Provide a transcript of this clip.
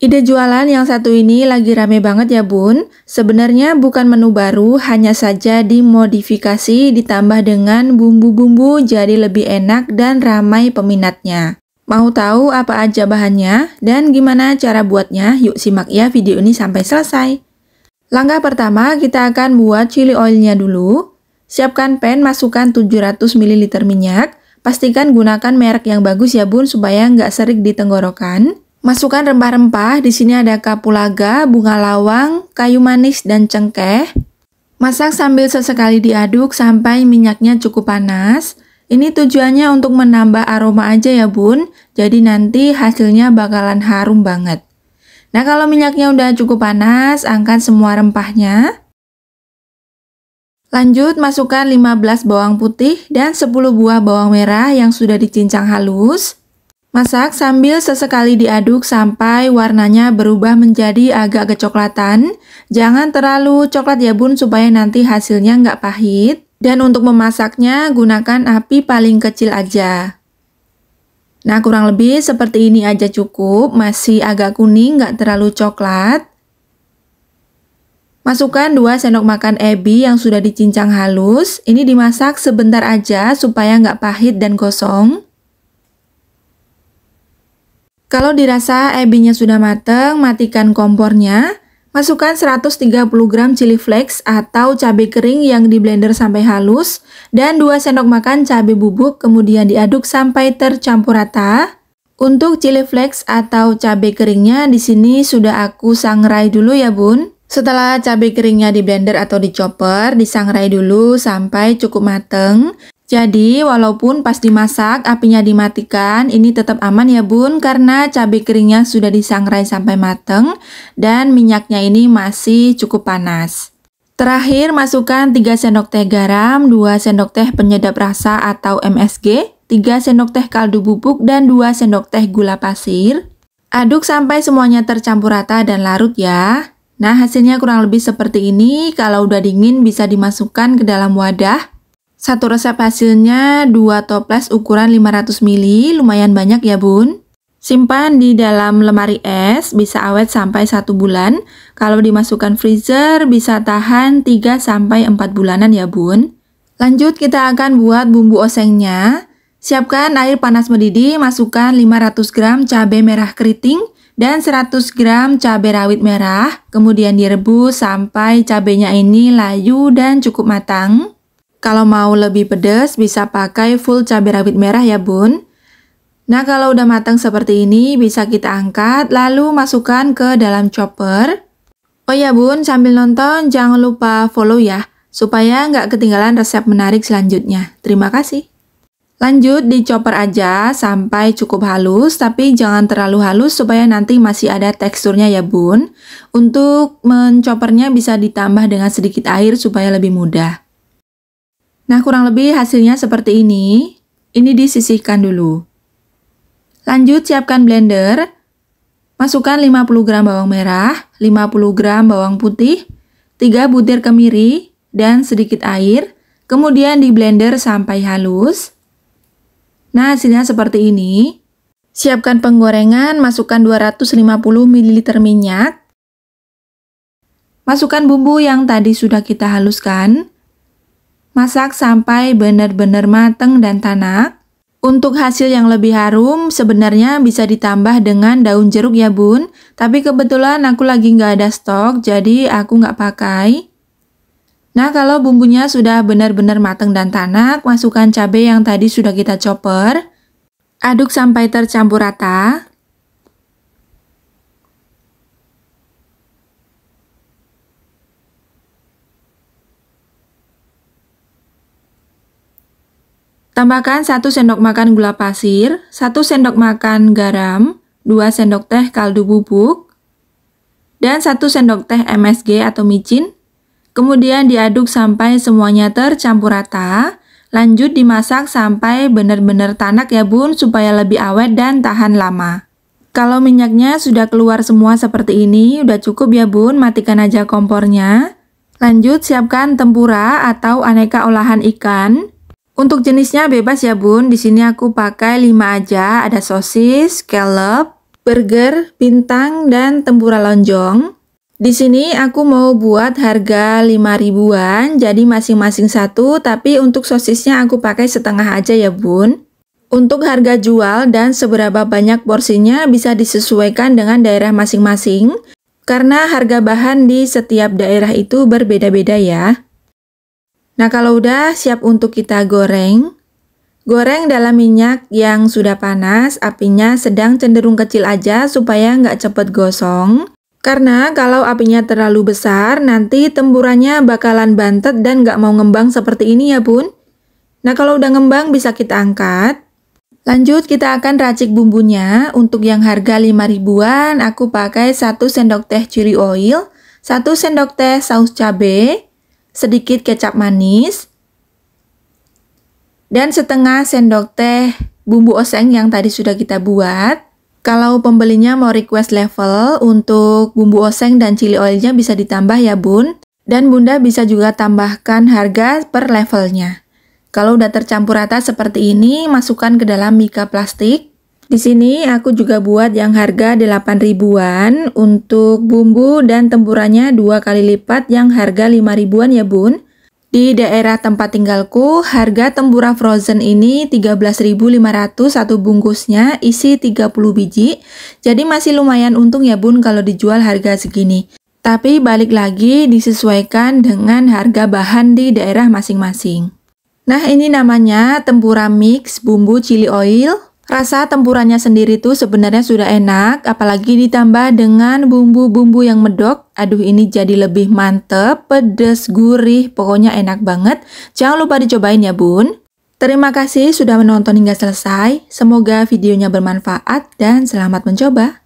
Ide jualan yang satu ini lagi rame banget ya bun. Sebenarnya bukan menu baru, hanya saja dimodifikasi ditambah dengan bumbu-bumbu jadi lebih enak dan ramai peminatnya. Mau tahu apa aja bahannya dan gimana cara buatnya? Yuk simak ya video ini sampai selesai. Langkah pertama kita akan buat chili oilnya dulu. Siapkan pan, masukkan 700 ml minyak. Pastikan gunakan merek yang bagus ya bun supaya nggak serik di tenggorokan. Masukkan rempah-rempah, di sini ada kapulaga, bunga lawang, kayu manis, dan cengkeh. Masak sambil sesekali diaduk sampai minyaknya cukup panas. Ini tujuannya untuk menambah aroma aja ya bun, jadi nanti hasilnya bakalan harum banget. Nah kalau minyaknya udah cukup panas, angkat semua rempahnya. Lanjut masukkan 15 bawang putih dan 10 buah bawang merah yang sudah dicincang halus. Masak sambil sesekali diaduk sampai warnanya berubah menjadi agak kecoklatan. Jangan terlalu coklat ya bun supaya nanti hasilnya nggak pahit. Dan untuk memasaknya gunakan api paling kecil aja. Nah kurang lebih seperti ini aja cukup, masih agak kuning nggak terlalu coklat. Masukkan 2 sendok makan ebi yang sudah dicincang halus. Ini dimasak sebentar aja supaya nggak pahit dan gosong. Kalau dirasa ebinya sudah mateng, matikan kompornya. Masukkan 130 gram chili flakes atau cabai kering yang di blender sampai halus dan 2 sendok makan cabai bubuk, kemudian diaduk sampai tercampur rata. Untuk chili flakes atau cabai keringnya di sini sudah aku sangrai dulu ya bun. Setelah cabai keringnya di blender atau di chopper, disangrai dulu sampai cukup mateng. Jadi walaupun pas dimasak apinya dimatikan, ini tetap aman ya bun karena cabai keringnya sudah disangrai sampai mateng dan minyaknya ini masih cukup panas. Terakhir masukkan 3 sendok teh garam, 2 sendok teh penyedap rasa atau MSG, 3 sendok teh kaldu bubuk dan 2 sendok teh gula pasir. Aduk sampai semuanya tercampur rata dan larut ya. Nah hasilnya kurang lebih seperti ini, kalau udah dingin bisa dimasukkan ke dalam wadah. Satu resep hasilnya 2 toples ukuran 500 ml, lumayan banyak ya bun. Simpan di dalam lemari es, bisa awet sampai 1 bulan. Kalau dimasukkan freezer bisa tahan 3-4 bulanan ya bun. Lanjut kita akan buat bumbu osengnya. Siapkan air panas mendidih, masukkan 500 gram cabai merah keriting dan 100 gram cabai rawit merah. Kemudian direbus sampai cabainya ini layu dan cukup matang. Kalau mau lebih pedas bisa pakai full cabai rawit merah ya bun. Nah kalau udah matang seperti ini bisa kita angkat lalu masukkan ke dalam chopper. Oh ya bun, sambil nonton jangan lupa follow ya supaya nggak ketinggalan resep menarik selanjutnya. Terima kasih. Lanjut di chopper aja sampai cukup halus, tapi jangan terlalu halus supaya nanti masih ada teksturnya ya bun. Untuk menchoppernya bisa ditambah dengan sedikit air supaya lebih mudah. Nah kurang lebih hasilnya seperti ini. Ini disisihkan dulu. Lanjut siapkan blender. Masukkan 50 gram bawang merah, 50 gram bawang putih, 3 butir kemiri, dan sedikit air. Kemudian di blender sampai halus. Nah hasilnya seperti ini. Siapkan penggorengan, masukkan 250 ml minyak. Masukkan bumbu yang tadi sudah kita haluskan. Masak sampai benar-benar matang dan tanak. Untuk hasil yang lebih harum sebenarnya bisa ditambah dengan daun jeruk ya bun. Tapi kebetulan aku lagi nggak ada stok jadi aku nggak pakai. Nah kalau bumbunya sudah benar-benar matang dan tanak, masukkan cabai yang tadi sudah kita chopper. Aduk sampai tercampur rata. Tambahkan 1 sendok makan gula pasir, 1 sendok makan garam, 2 sendok teh kaldu bubuk, dan 1 sendok teh MSG atau micin. Kemudian diaduk sampai semuanya tercampur rata. Lanjut dimasak sampai benar-benar tanak ya bun supaya lebih awet dan tahan lama. Kalau minyaknya sudah keluar semua seperti ini, udah cukup ya bun, matikan aja kompornya. Lanjut siapkan tempura atau aneka olahan ikan. Untuk jenisnya bebas ya bun, di sini aku pakai 5 aja, ada sosis, scallop, burger, bintang, dan tempura lonjong. Di sini aku mau buat harga 5 ribuan, jadi masing-masing satu, tapi untuk sosisnya aku pakai setengah aja ya bun. Untuk harga jual dan seberapa banyak porsinya bisa disesuaikan dengan daerah masing-masing, karena harga bahan di setiap daerah itu berbeda-beda ya. Nah kalau udah siap untuk kita goreng, goreng dalam minyak yang sudah panas, apinya sedang cenderung kecil aja supaya nggak cepet gosong. Karena kalau apinya terlalu besar, nanti temburanya bakalan bantet dan nggak mau ngembang seperti ini ya bun. Nah kalau udah ngembang bisa kita angkat. Lanjut kita akan racik bumbunya. Untuk yang harga 5 ribuan, aku pakai 1 sendok teh chili oil, 1 sendok teh saus cabai, sedikit kecap manis, dan setengah sendok teh bumbu oseng yang tadi sudah kita buat. Kalau pembelinya mau request level untuk bumbu oseng dan chili oilnya bisa ditambah ya bun. Dan bunda bisa juga tambahkan harga per levelnya. Kalau udah tercampur rata seperti ini, masukkan ke dalam mika plastik. Di sini aku juga buat yang harga 8 ribuan. Untuk bumbu dan tempurannya 2 kali lipat yang harga 5 ribuan ya bun. Di daerah tempat tinggalku, harga tempura frozen ini 13.500 satu bungkusnya, isi 30 biji. Jadi masih lumayan untung ya bun kalau dijual harga segini. Tapi balik lagi disesuaikan dengan harga bahan di daerah masing-masing. Nah ini namanya tempura mix bumbu chili oil. Rasa tempuranya sendiri tuh sebenarnya sudah enak, apalagi ditambah dengan bumbu-bumbu yang medok. Aduh ini jadi lebih mantep, pedes, gurih, pokoknya enak banget. Jangan lupa dicobain ya bun. Terima kasih sudah menonton hingga selesai. Semoga videonya bermanfaat dan selamat mencoba.